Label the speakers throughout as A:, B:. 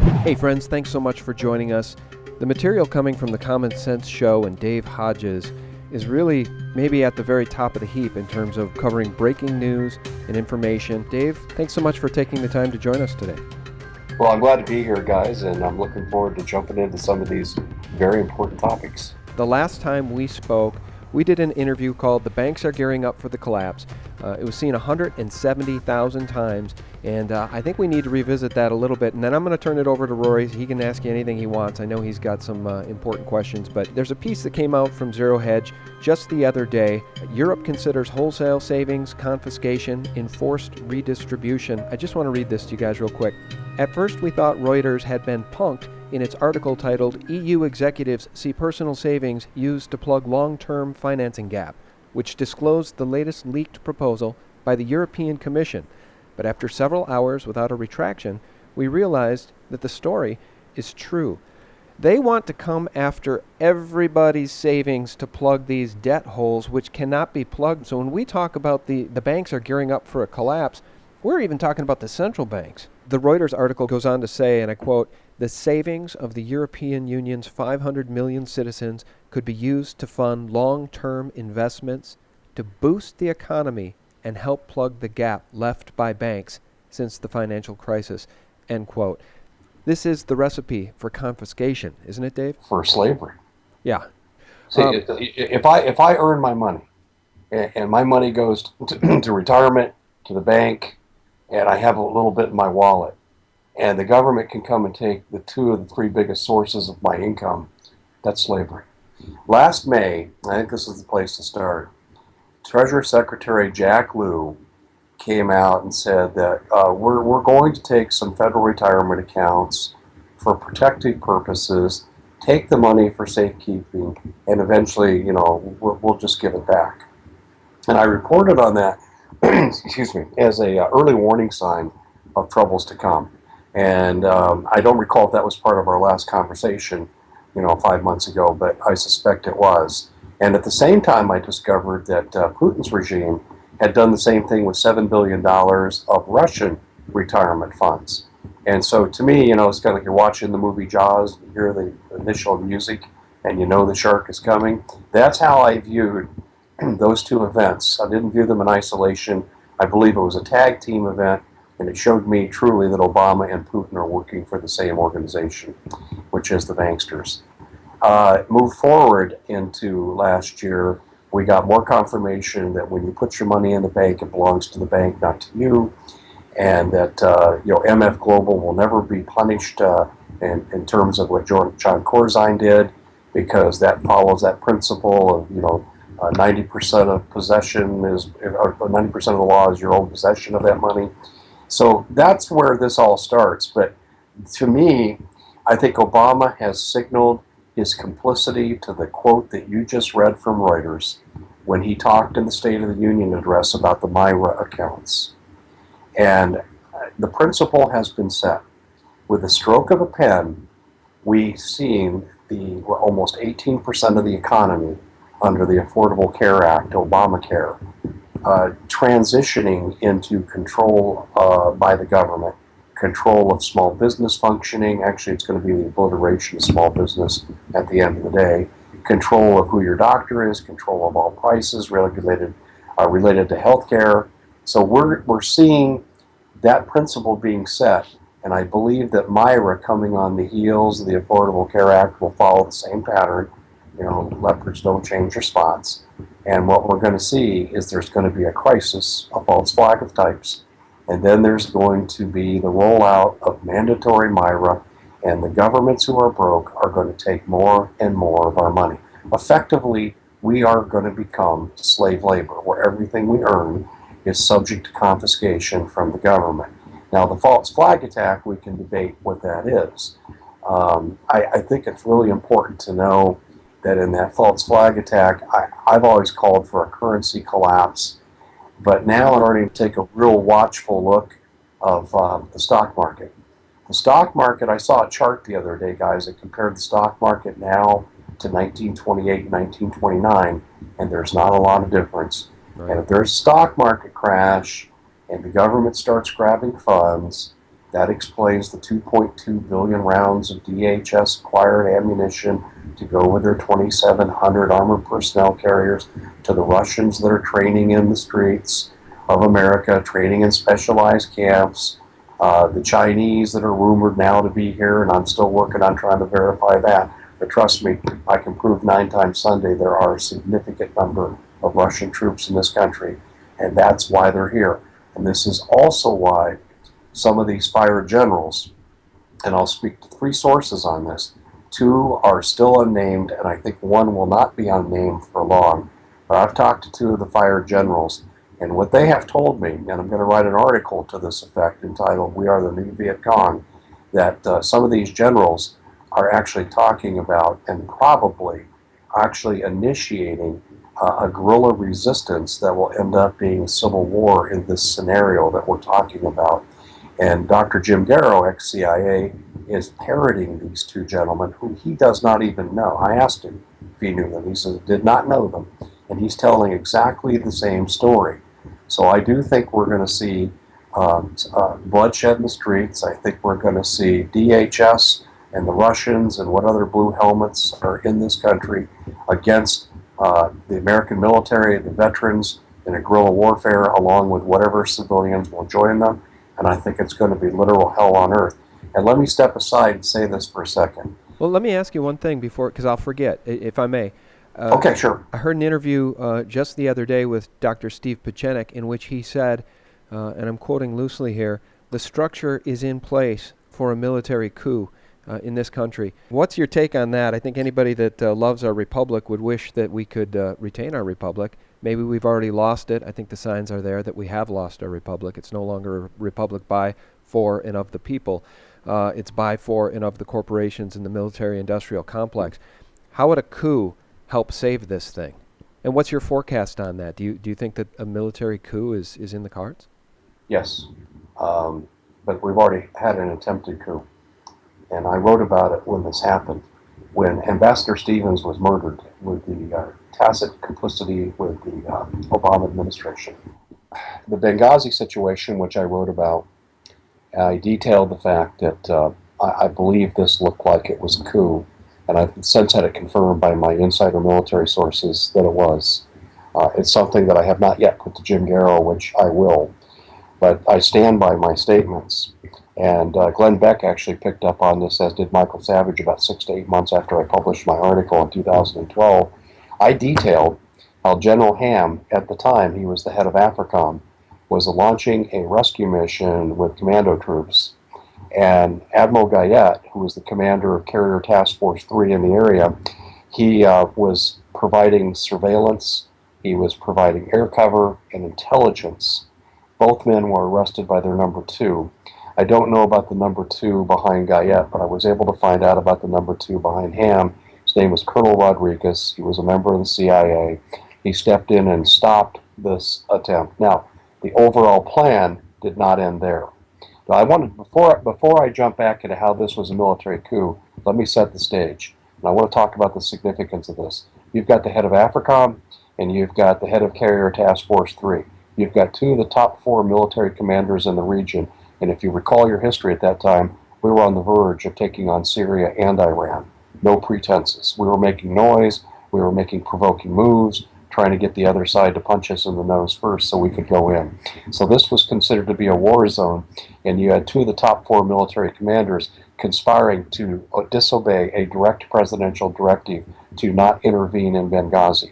A: Hey friends, thanks so much for joining us. The material coming from the Common Sense Show and Dave Hodges is really maybe at the very top of the heap in terms of covering breaking news and information. Dave, thanks so much for taking the time to join us today.
B: Well, I'm glad to be here, guys, and I'm looking forward to jumping into some of these very important topics.
A: The last time we spoke, we did an interview called "The Banks Are Gearing Up for the Collapse." It was seen 170,000 times, and I think we need to revisit that a little bit. And then I'm going to turn it over to Rory. He can ask you anything he wants. I know he's got some important questions, but there's a piece that came out from Zero Hedge just the other day. Europe considers wholesale savings, confiscation, enforced redistribution. I just want to read this to you guys real quick. At first, we thought Reuters had been punked in its article titled "EU Executives See Personal Savings Used to Plug Long-Term Financing Gap," which disclosed the latest leaked proposal by the European Commission. But after several hours without a retraction, we realized that the story is true. They want to come after everybody's savings to plug these debt holes which cannot be plugged. So when we talk about the banks are gearing up for a collapse, we're even talking about the central banks. The Reuters article goes on to say, and I quote, "The savings of the European Union's 500 million citizens could be used to fund long-term investments to boost the economy and help plug the gap left by banks since the financial crisis," end quote. This is the recipe for confiscation, isn't it, Dave?
B: For slavery.
A: Yeah.
B: See, if I earn my money, and my money goes to retirement, to the bank, and I have a little bit in my wallet, and the government can come and take the two of the three biggest sources of my income, that's slavery. Last May, I think this is the place to start, Treasury Secretary Jack Lew came out and said that we're going to take some federal retirement accounts for protective purposes, take the money for safekeeping, and eventually, we'll just give it back. And I reported on that, excuse me, as a early warning sign of troubles to come. And I don't recall if that was part of our last conversation, 5 months ago, but I suspect it was. And at the same time, I discovered that Putin's regime had done the same thing with $7 billion of Russian retirement funds. And so to me, it's kind of like you're watching the movie Jaws, you hear the initial music, and you know the shark is coming. That's how I viewed those two events. I didn't view them in isolation. I believe it was a tag team event, and it showed me truly that Obama and Putin are working for the same organization, which is the Banksters. Move forward into last year, we got more confirmation that when you put your money in the bank, it belongs to the bank, not to you, and that MF Global will never be punished in terms of what John Corzine did, because that follows that principle of 90% of possession is, or 90% of the law is your own possession of that money. So that's where this all starts. But to me, I think Obama has signaled his complicity to the quote that you just read from Reuters when he talked in the State of the Union address about the MyRA accounts. And the principle has been set. With the stroke of a pen, we've seen almost 18% of the economy under the Affordable Care Act, Obamacare, transitioning into control by the government, control of small business functioning. Actually, it's going to be the obliteration of small business at the end of the day. Control of who your doctor is, control of all prices related to healthcare. So we're seeing that principle being set, and I believe that MyRA, coming on the heels of the Affordable Care Act, will follow the same pattern. Leopards don't change their spots. And what we're going to see is there's going to be a crisis, a false flag of types, and then there's going to be the rollout of mandatory MyRA, and the governments who are broke are going to take more and more of our money. Effectively, we are going to become slave labor, where everything we earn is subject to confiscation from the government. Now, the false flag attack, we can debate what that is. I think it's really important to know that in that false flag attack, I've always called for a currency collapse, but now in order to take a real watchful look of the stock market. The stock market, I saw a chart the other day, guys, that compared the stock market now to 1928, 1929, and there's not a lot of difference. Right. And if there's a stock market crash and the government starts grabbing funds, That explains the 2.2 billion rounds of DHS acquired ammunition to go with their 2,700 armored personnel carriers, to the Russians that are training in the streets of America, training in specialized camps, the Chinese that are rumored now to be here, and I'm still working on trying to verify that. But trust me, I can prove 9 times Sunday there are a significant number of Russian troops in this country, and that's why they're here. And this is also why some of these fired generals, and I'll speak to 3 sources on this. 2 are still unnamed, and I think 1 will not be unnamed for long. But I've talked to 2 of the fired generals, and what they have told me, and I'm going to write an article to this effect entitled "We Are the New Viet Cong," that some of these generals are actually talking about and probably actually initiating a guerrilla resistance that will end up being civil war in this scenario that we're talking about. And Dr. Jim Garrow, ex-CIA, is parroting these 2 gentlemen who he does not even know. I asked him if he knew them. He said did not know them. And he's telling exactly the same story. So I do think we're going to see bloodshed in the streets. I think we're going to see DHS and the Russians and what other blue helmets are in this country against the American military, the veterans, in a guerrilla warfare, along with whatever civilians will join them. And I think it's going to be literal hell on earth. And let me step aside and say this for a second.
A: Well, let me ask you one thing before, because I'll forget, if I may.
B: Okay, sure.
A: I heard an interview just the other day with Dr. Steve Pachenik in which he said, and I'm quoting loosely here, the structure is in place for a military coup in this country. What's your take on that? I think anybody that loves our republic would wish that we could retain our republic. Maybe we've already lost it. I think the signs are there that we have lost our republic. It's no longer a republic by, for, and of the people. It's by, for, and of the corporations and the military-industrial complex. How would a coup help save this thing? And what's your forecast on that? Do you think that a military coup is in the cards?
B: Yes, but we've already had an attempted coup. And I wrote about it when this happened, when Ambassador Stevens was murdered with the tacit complicity with the Obama administration. The Benghazi situation, which I wrote about, I detailed the fact that I believe this looked like it was a coup, and I've since had it confirmed by my insider military sources that it was. It's something that I have not yet put to Jim Garrow, which I will, but I stand by my statements. And Glenn Beck actually picked up on this, as did Michael Savage, about 6 to 8 months after I published my article in 2012. I detailed how General Ham, at the time he was the head of AFRICOM, was launching a rescue mission with commando troops. And Admiral Guyette, who was the commander of Carrier Task Force 3 in the area, he was providing surveillance, he was providing air cover and intelligence. Both men were arrested by their number 2. I don't know about the number 2 behind Guyette, but I was able to find out about the number 2 behind Ham. His name was Colonel Rodriguez. He was a member of the CIA. He stepped in and stopped this attempt. Now, the overall plan did not end there. Now, I wanted, before I jump back into how this was a military coup, let me set the stage. And I want to talk about the significance of this. You've got the head of AFRICOM, and you've got the head of Carrier Task Force 3. You've got 2 of the top 4 military commanders in the region. And if you recall your history at that time, we were on the verge of taking on Syria and Iran. No pretenses. We were making noise. We were making provoking moves, trying to get the other side to punch us in the nose first so we could go in. So this was considered to be a war zone, and you had 2 of the top 4 military commanders conspiring to disobey a direct presidential directive to not intervene in Benghazi.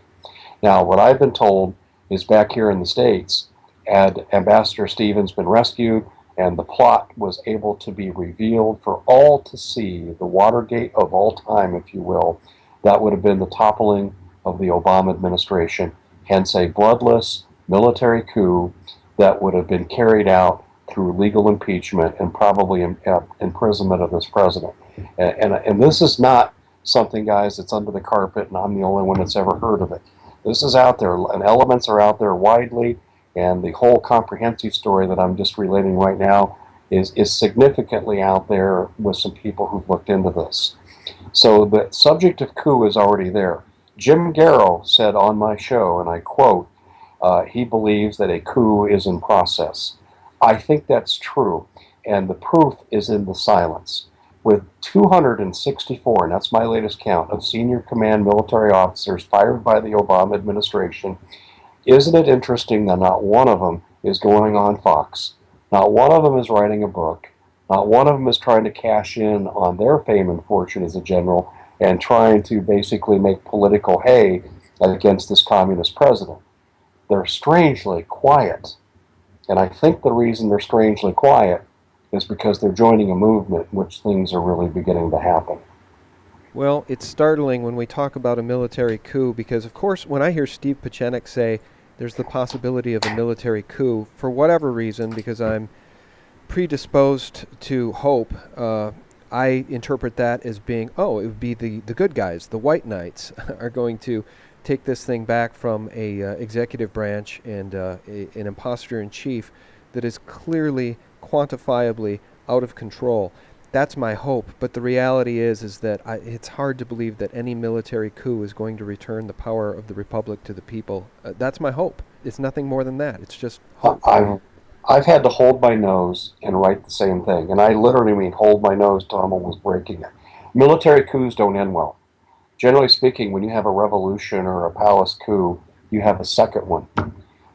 B: Now, what I've been told is back here in the States, had Ambassador Stevens been rescued, and the plot was able to be revealed for all to see, the Watergate of all time, if you will, that would have been the toppling of the Obama administration, hence a bloodless military coup that would have been carried out through legal impeachment and probably imprisonment of this president. And this is not something, guys, that's under the carpet and I'm the only one that's ever heard of it. This is out there, and elements are out there widely. And the whole comprehensive story that I'm just relating right now is significantly out there with some people who've looked into this. So the subject of coup is already there. Jim Garrow said on my show, and I quote, he believes that a coup is in process. I think that's true. And the proof is in the silence. With 264, and that's my latest count, of senior command military officers fired by the Obama administration, isn't it interesting that not one of them is going on Fox? Not one of them is writing a book. Not one of them is trying to cash in on their fame and fortune as a general and trying to basically make political hay against this communist president. They're strangely quiet. And I think the reason they're strangely quiet is because they're joining a movement in which things are really beginning to happen.
A: Well, it's startling when we talk about a military coup because, of course, when I hear Steve Pieczenik say there's the possibility of a military coup, for whatever reason, because I'm predisposed to hope, I interpret that as being, it would be the good guys, the white knights, are going to take this thing back from a executive branch and an imposter-in-chief that is clearly, quantifiably out of control. That's my hope, but the reality is that it's hard to believe that any military coup is going to return the power of the republic to the people. That's my hope. It's nothing more than that. It's just hope.
B: I've had to hold my nose and write the same thing, and I literally mean hold my nose till I'm almost breaking it. Military coups don't end well. Generally speaking, when you have a revolution or a palace coup, you have a second one.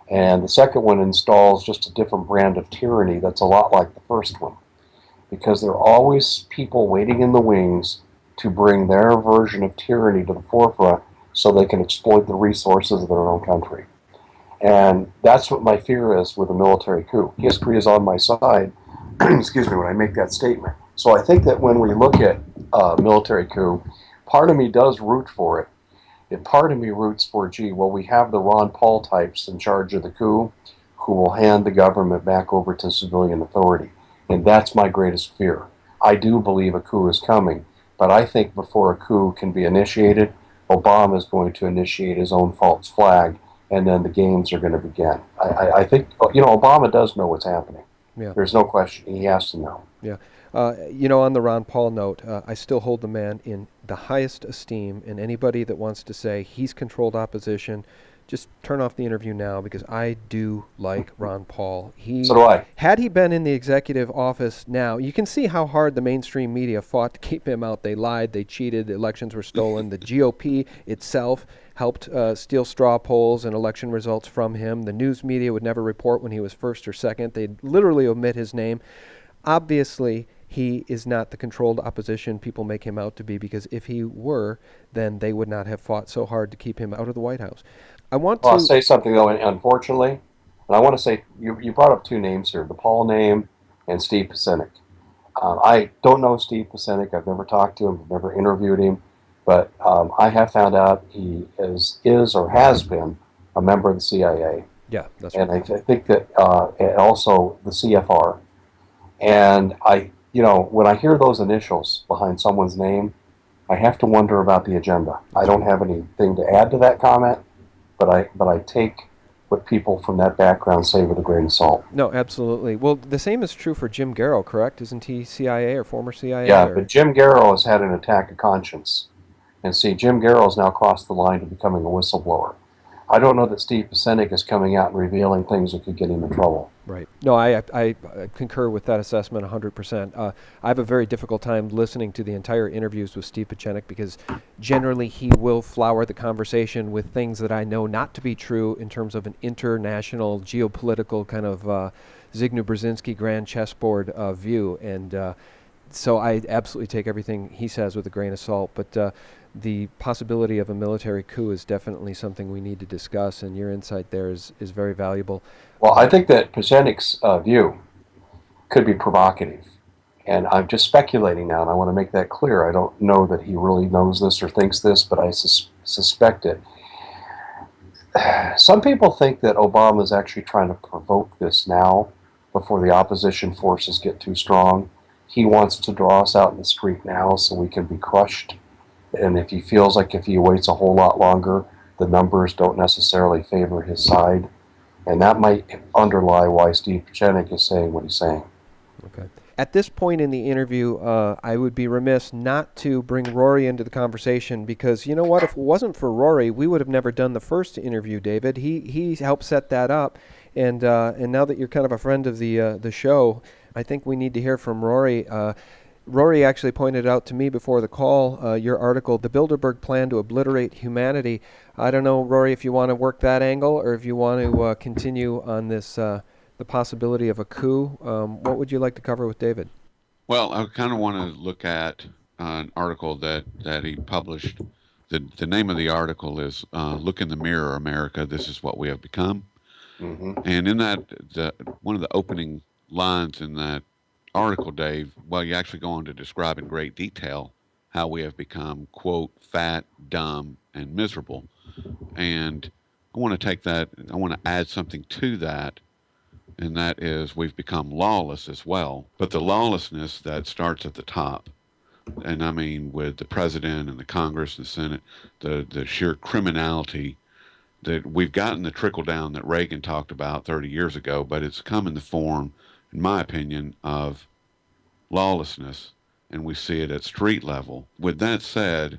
B: And the second one installs just a different brand of tyranny that's a lot like the first one. Because there are always people waiting in the wings to bring their version of tyranny to the forefront so they can exploit the resources of their own country. And that's what my fear is with a military coup. History is on my side, excuse me, when I make that statement. So I think that when we look at a military coup, part of me does root for it. And part of me roots for, we have the Ron Paul types in charge of the coup who will hand the government back over to civilian authority. And that's my greatest fear. I do believe a coup is coming, but I think before a coup can be initiated, Obama is going to initiate his own false flag, and then the games are going to begin. I think, Obama does know what's happening.
A: Yeah.
B: There's no question. He has to know.
A: Yeah. On the Ron Paul note, I still hold the man in the highest esteem, and anybody that wants to say he's controlled opposition, just turn off the interview now, because I do like Ron Paul.
B: So do I.
A: Had he been in the executive office now, you can see how hard the mainstream media fought to keep him out. They lied, they cheated, the elections were stolen. The GOP itself helped steal straw polls and election results from him. The news media would never report when he was first or second. They'd literally omit his name. Obviously, he is not the controlled opposition people make him out to be, because if he were, then they would not have fought so hard to keep him out of the White House. I'll
B: say something, though, unfortunately, and I want to say, you brought up two names here, the Paul name and Steve Pieczenik. I don't know Steve Pieczenik. I've never talked to him, I've never interviewed him, but I have found out he is or has been a member of the CIA.
A: Yeah, that's right.
B: And I think that, and also the CFR. And when I hear those initials behind someone's name, I have to wonder about the agenda. I don't have anything to add to that comment, but I take what people from that background say with a grain of salt.
A: No, absolutely. Well, the same is true for Jim Garrow, correct? Isn't he CIA or former CIA?
B: Yeah, but Jim Garrow has had an attack of conscience. And see, Jim Garrow has now crossed the line to becoming a whistleblower. I don't know that Steve Pieczenik is coming out and revealing things that could get him in trouble.
A: Right. No, I concur with that assessment 100%. I have a very difficult time listening to the entire interviews with Steve Pieczenik, because generally he will flower the conversation with things that I know not to be true in terms of an international geopolitical kind of Zygmunt Brzezinski grand chessboard view. And so I absolutely take everything he says with a grain of salt. But the possibility of a military coup is definitely something we need to discuss, and your insight there is very valuable.
B: Well, I think that Pieczenik's view could be provocative, and I'm just speculating now, and I want to make that clear. I don't know that he really knows this or thinks this, but I suspect it. Some people think that Obama is actually trying to provoke this now before the opposition forces get too strong. He wants to draw us out in the street now so we can be crushed. And if he feels like if he waits a whole lot longer, the numbers don't necessarily favor his side. And that might underlie why Steve Pieczenik is saying what he's saying.
A: Okay. At this point in the interview, I would be remiss not to bring Rory into the conversation, because you know what? If it wasn't for Rory, we would have never done the first interview, David. He helped set that up. And now that you're kind of a friend of the show, I think we need to hear from Rory. Rory actually pointed out to me before the call your article, The Bilderberg Plan to Obliterate Humanity. I don't know, Rory, if you want to work that angle or if you want to continue on this, the possibility of a coup. What would you like to cover with David?
C: Well, I kind of want to look at an article that he published. The name of the article is Look in the Mirror, America, This is What We Have Become.
B: Mm-hmm.
C: And in that, one of the opening lines in that article, Dave, well, you actually go on to describe in great detail how we have become, quote, fat, dumb, and miserable. And I want to take that, I want to add something to that, and that is we've become lawless as well. But the lawlessness that starts at the top, and I mean with the president and the Congress and the Senate, the sheer criminality that we've gotten, the trickle down that Reagan talked about 30 years ago, but it's come in the form, in my opinion, of lawlessness, and we see it at street level. With that said,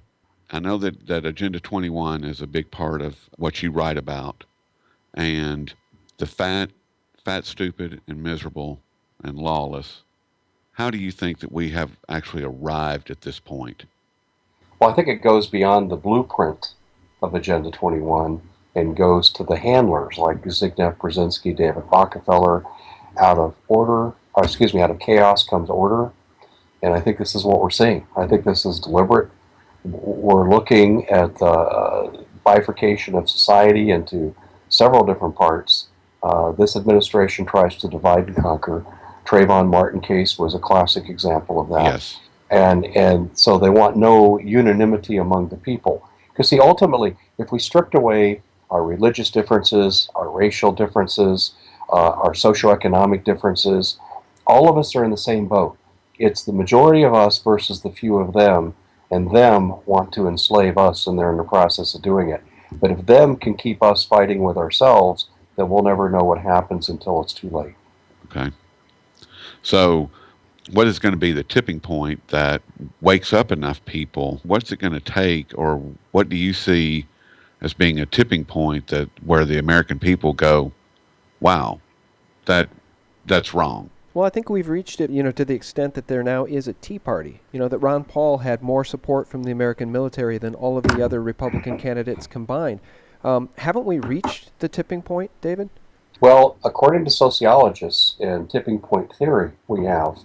C: I know that Agenda 21 is a big part of what you write about, and the fat, stupid, and miserable and lawless. How do you think that we have actually arrived at this point?
B: Well, I think it goes beyond the blueprint of Agenda 21 and goes to the handlers like Zygmunt Brzezinski, David Rockefeller. Out of chaos comes order. And I think this is what we're seeing. I think this is deliberate. We're looking at the bifurcation of society into several different parts. This administration tries to divide and conquer. Trayvon Martin case was a classic example of that.
C: Yes.
B: And so they want no unanimity among the people. Because see, ultimately, if we stripped away our religious differences, our racial differences, our socioeconomic differences, all of us are in the same boat. It's the majority of us versus the few of them, and them want to enslave us, and they're in the process of doing it. But if them can keep us fighting with ourselves, then we'll never know what happens until it's too late.
C: Okay. So what is going to be the tipping point that wakes up enough people? What's it going to take, or what do you see as being a tipping point that where the American people go, wow, that's wrong?
A: Well, I think we've reached it, to the extent that there now is a Tea Party. That Ron Paul had more support from the American military than all of the other Republican candidates combined. Haven't we reached the tipping point, David?
B: Well, according to sociologists in tipping point theory, we have.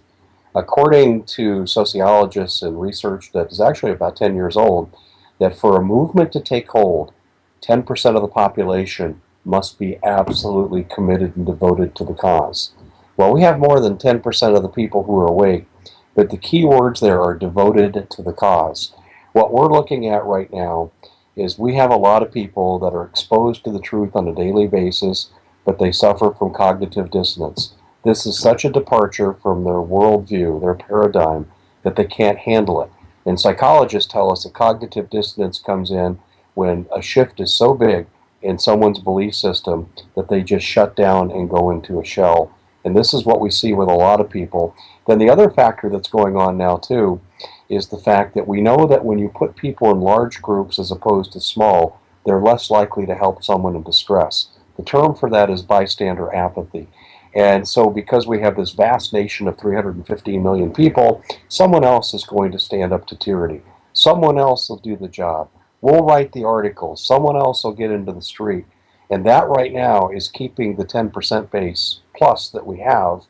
B: According to sociologists and research that is actually about 10 years old, that for a movement to take hold, 10% of the population must be absolutely committed and devoted to the cause. Well, we have more than 10% of the people who are awake, but the key words there are devoted to the cause. What we're looking at right now is we have a lot of people that are exposed to the truth on a daily basis, but they suffer from cognitive dissonance. This is such a departure from their worldview, their paradigm, that they can't handle it. And psychologists tell us that cognitive dissonance comes in when a shift is so big in someone's belief system that they just shut down and go into a shell. And this is what we see with a lot of people. Then the other factor that's going on now too is the fact that we know that when you put people in large groups as opposed to small, they're less likely to help someone in distress. The term for that is bystander apathy. And so because we have this vast nation of 315 million people, someone else is going to stand up to tyranny. Someone else will do the job. We'll write the articles. Someone else will get into the street. And that right now is keeping the 10% base plus that we have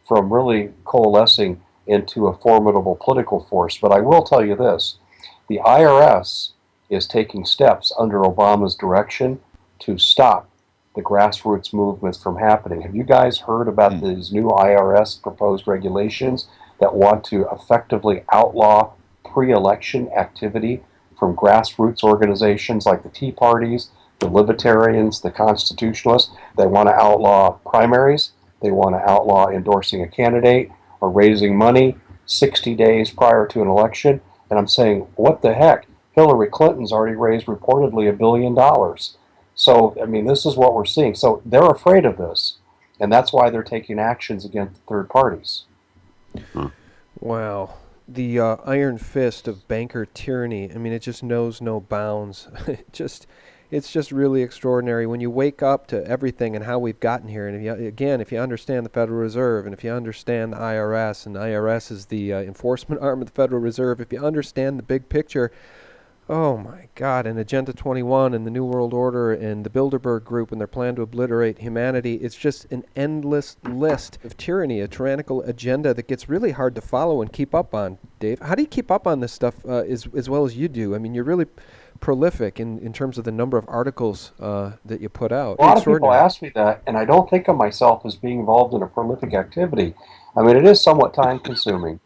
B: from really coalescing into a formidable political force. But I will tell you this, the IRS is taking steps under Obama's direction to stop the grassroots movements from happening. Have you guys heard about these new IRS proposed regulations that want to effectively outlaw pre-election activity from grassroots organizations like the Tea Parties, the Libertarians, the Constitutionalists? They want to outlaw primaries. They want to outlaw endorsing a candidate or raising money 60 days prior to an election. And I'm saying, what the heck? Hillary Clinton's already raised reportedly $1 billion. So, I mean, this is what we're seeing. So they're afraid of this, and that's why they're taking actions against third parties.
A: Wow. The iron fist of banker tyranny, I mean, it just knows no bounds. it's just really extraordinary when you wake up to everything and how we've gotten here. And if you understand the Federal Reserve, and if you understand the IRS, and the IRS is the enforcement arm of the Federal Reserve, if you understand the big picture, oh my God, and Agenda 21 and the New World Order and the Bilderberg Group and their plan to obliterate humanity, it's just an endless list of tyranny, a tyrannical agenda that gets really hard to follow and keep up on. Dave, how do you keep up on this stuff as well as you do? I mean, you're really prolific in terms of the number of articles that you put out.
B: A lot of people ask me that, and I don't think of myself as being involved in a prolific activity. I mean, it is somewhat time-consuming.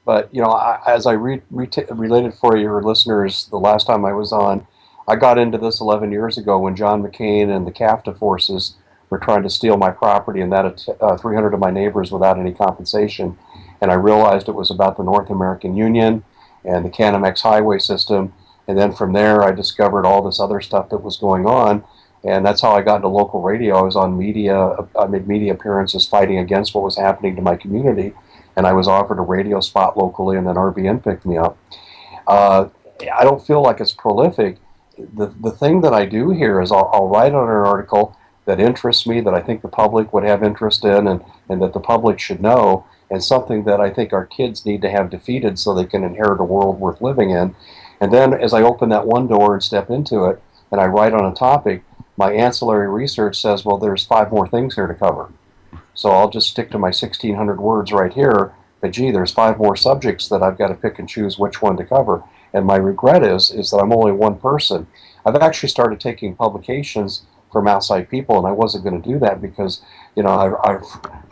B: But, you know, as I related for your listeners the last time I was on, I got into this 11 years ago when John McCain and the CAFTA forces were trying to steal my property and that 300 of my neighbors without any compensation. And I realized it was about the North American Union and the Canamex highway system. And then from there, I discovered all this other stuff that was going on. And that's how I got into local radio. I was on media. I made media appearances fighting against what was happening to my community. And I was offered a radio spot locally, and then RBN picked me up. I don't feel like it's prolific. The thing that I do here is I'll write on an article that interests me, that I think the public would have interest in, and that the public should know, and something that I think our kids need to have defeated so they can inherit a world worth living in. And then as I open that one door and step into it, and I write on a topic, my ancillary research says, well, there's 5 more things here to cover. So I'll just stick to my 1,600 words right here, but gee, there's 5 more subjects that I've got to pick and choose which one to cover. And my regret is that I'm only one person. I've actually started taking publications from outside people, and I wasn't going to do that because, you know, I've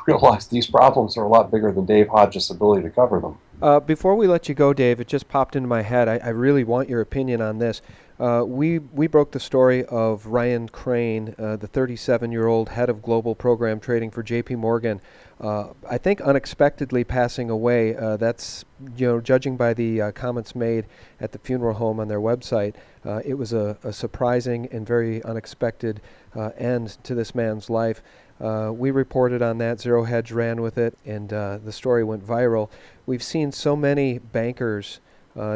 B: realized these problems are a lot bigger than Dave Hodges' ability to cover them.
A: Before we let you go, Dave, it just popped into my head. I really want your opinion on this. We broke the story of Ryan Crane, the 37-year-old head of global program trading for J.P. Morgan, I think unexpectedly passing away. That's, you know, judging by the comments made at the funeral home on their website, it was a surprising and very unexpected end to this man's life. We reported on that. Zero Hedge ran with it, and the story went viral. We've seen so many bankers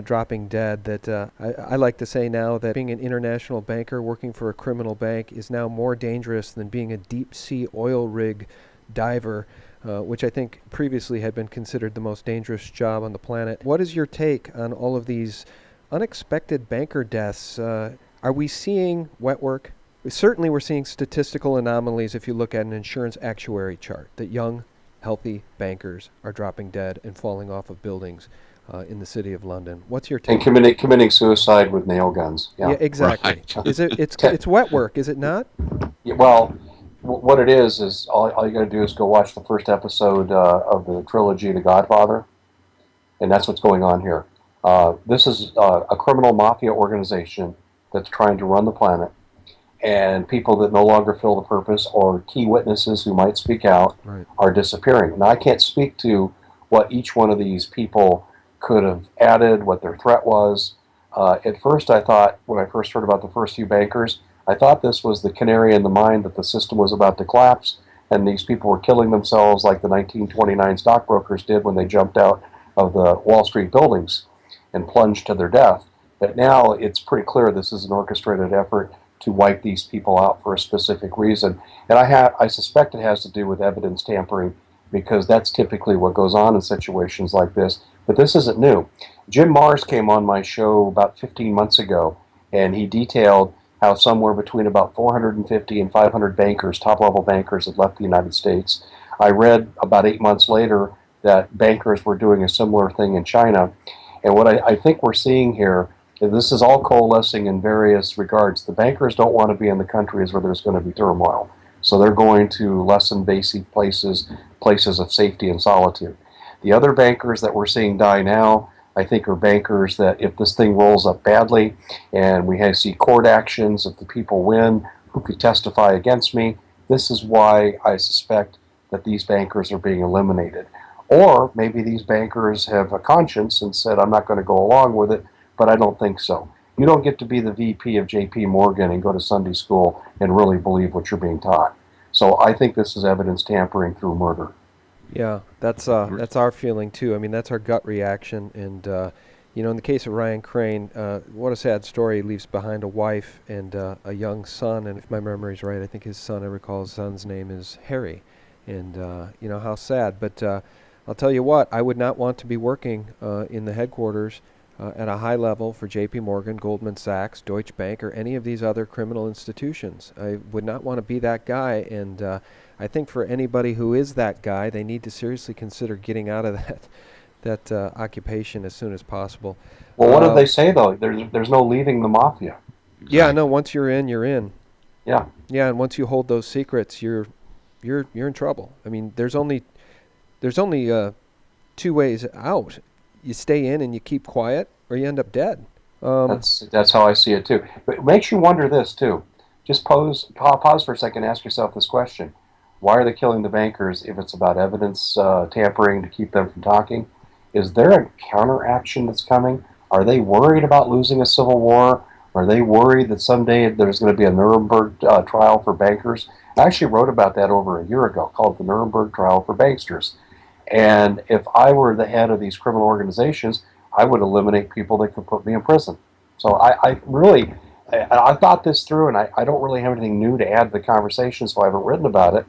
A: dropping dead that I like to say now that being an international banker working for a criminal bank is now more dangerous than being a deep-sea oil rig diver, which I think previously had been considered the most dangerous job on the planet. What is your take on all of these unexpected banker deaths? Are we seeing wet work? Certainly we're seeing statistical anomalies if you look at an insurance actuary chart, that young, healthy bankers are dropping dead and falling off of buildings in the city of London. What's your take?
B: And committing suicide with nail guns.
A: Yeah, exactly. Right. It's wet work, is it not?
B: Yeah, well, what it is all you got to do is go watch the first episode of the trilogy, The Godfather, and that's what's going on here. This is a criminal mafia organization that's trying to run the planet, and people that no longer fill the purpose or key witnesses who might speak out are disappearing. Now, I can't speak to what each one of these people could have added, what their threat was. At first, I thought, when I first heard about the first few bankers, I thought this was the canary in the mine, that the system was about to collapse, and these people were killing themselves like the 1929 stockbrokers did when they jumped out of the Wall Street buildings and plunged to their death. But now it's pretty clear this is an orchestrated effort to wipe these people out for a specific reason. And I suspect it has to do with evidence tampering, because that's typically what goes on in situations like this. But this isn't new. Jim Mars came on my show about 15 months ago, and he detailed how somewhere between about 450 and 500 bankers, top-level bankers, had left the United States. I read about 8 months later that bankers were doing a similar thing in China. And what I think we're seeing here, and this is all coalescing in various regards. The bankers don't want to be in the countries where there's going to be turmoil. So they're going to less invasive places of safety and solitude. The other bankers that we're seeing die now, I think, are bankers that if this thing rolls up badly and we see court actions, if the people win, who could testify against me, this is why I suspect that these bankers are being eliminated. Or maybe these bankers have a conscience and said, I'm not going to go along with it, but I don't think so. You don't get to be the VP of J.P. Morgan and go to Sunday school and really believe what you're being taught. So I think this is evidence tampering through murder.
A: Yeah, that's our feeling too. I mean, that's our gut reaction, and You know, in the case of Ryan Crane, what a sad story. He leaves behind a wife and a young son, and if my memory is right, I think his son, I recall his son's name is Harry. And, you know, how sad. But I'll tell you what, I would not want to be working in the headquarters at a high level for J.P. Morgan, Goldman Sachs, Deutsche Bank, or any of these other criminal institutions. I would not want to be that guy, and I think for anybody who is that guy, they need to seriously consider getting out of that occupation as soon as possible.
B: Well, what did they say though? There's no leaving the mafia.
C: Exactly.
A: Yeah, no. Once you're in, you're in.
B: Yeah.
A: Yeah, and once you hold those secrets, you're in trouble. I mean, there's only two ways out. You stay in and you keep quiet, or you end up dead.
B: That's how I see it too. But it makes you wonder this too. Just pause for a second, ask yourself this question: why are they killing the bankers if it's about evidence tampering to keep them from talking? Is there a counteraction that's coming? Are they worried about losing a civil war? Are they worried that someday there's going to be a Nuremberg trial for bankers? I actually wrote about that over a year ago, called the Nuremberg trial for banksters. And if I were the head of these criminal organizations, I would eliminate people that could put me in prison. So I thought this through, and I don't really have anything new to add to the conversation, so I haven't written about it.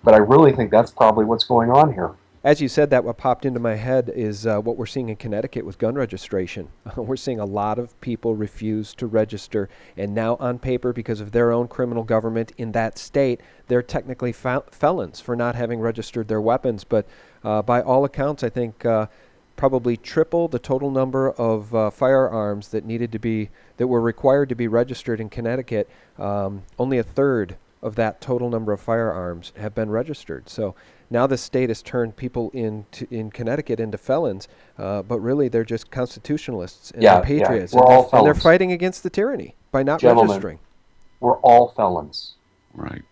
B: But I really think that's probably what's going on here.
A: As you said that, what popped into my head is what we're seeing in Connecticut with gun registration. We're seeing a lot of people refuse to register, and now on paper, because of their own criminal government in that state, they're technically felons for not having registered their weapons. But by all accounts, I think probably triple the total number of firearms that were required to be registered in Connecticut. Only a third of that total number of firearms have been registered. So now the state has turned people in Connecticut into felons, but really they're just constitutionalists and they're patriots.
B: Yeah. We're all felons.
A: And they're fighting against the tyranny by not registering.
B: We're all felons.
C: Right.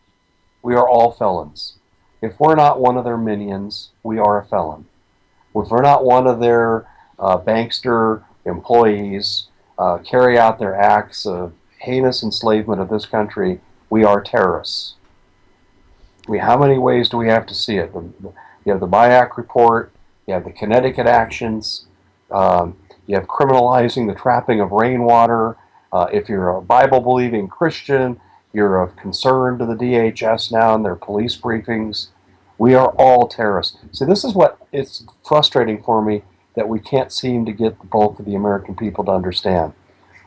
B: We are all felons. If we're not one of their minions, we are a felon. If we're not one of their bankster employees, carry out their acts of heinous enslavement of this country, we are terrorists. How many ways do we have to see it? You have the MyRA report, you have the Connecticut actions, you have criminalizing the trapping of rainwater. If you're a Bible-believing Christian, you're of concern to the DHS now in their police briefings. We are all terrorists. So this is what it's frustrating for me, that we can't seem to get the bulk of the American people to understand.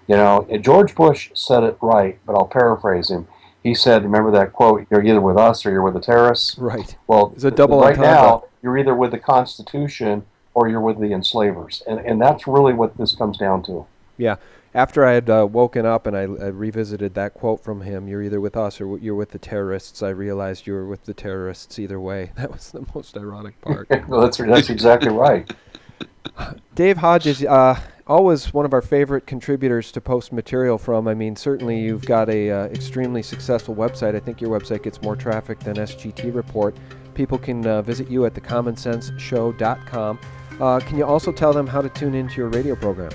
B: You know, George Bush said it right, but I'll paraphrase him. He said, remember that quote, you're either with us or you're with the terrorists?
A: Right.
B: Well,
A: it's a double
B: right
A: entendre.
B: now, you're either with the Constitution or you're with the enslavers. And that's really what this comes down to.
A: Yeah. After I had woken up and I revisited that quote from him, you're either with us or you're with the terrorists, I realized you were with the terrorists either way. That was the most ironic part.
B: Well, that's exactly right.
A: Dave Hodges, always one of our favorite contributors to post material from. I mean, certainly you've got a extremely successful website. I think your website gets more traffic than SGT Report. People can visit you at thecommonsenseshow.com. Can you also tell them how to tune into your radio program?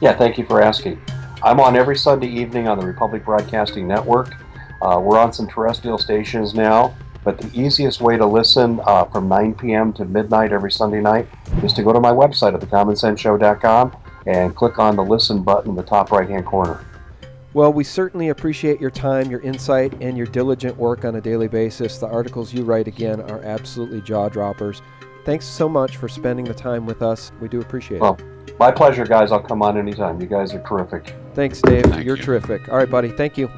B: Yeah, thank you for asking. I'm on every Sunday evening on the Republic Broadcasting Network. We're on some terrestrial stations now, but the easiest way to listen from 9 p.m. to midnight every Sunday night is to go to my website at thecommonsenseshow.com and click on the listen button in the top right-hand corner.
A: Well, we certainly appreciate your time, your insight, and your diligent work on a daily basis. The articles you write, again, are absolutely jaw-droppers. Thanks so much for spending the time with us. We do appreciate it.
B: My pleasure, guys. I'll come on anytime. You guys are terrific.
A: Thanks, Dave.
C: Thank
A: You're
C: you.
A: terrific. All right, buddy. Thank you.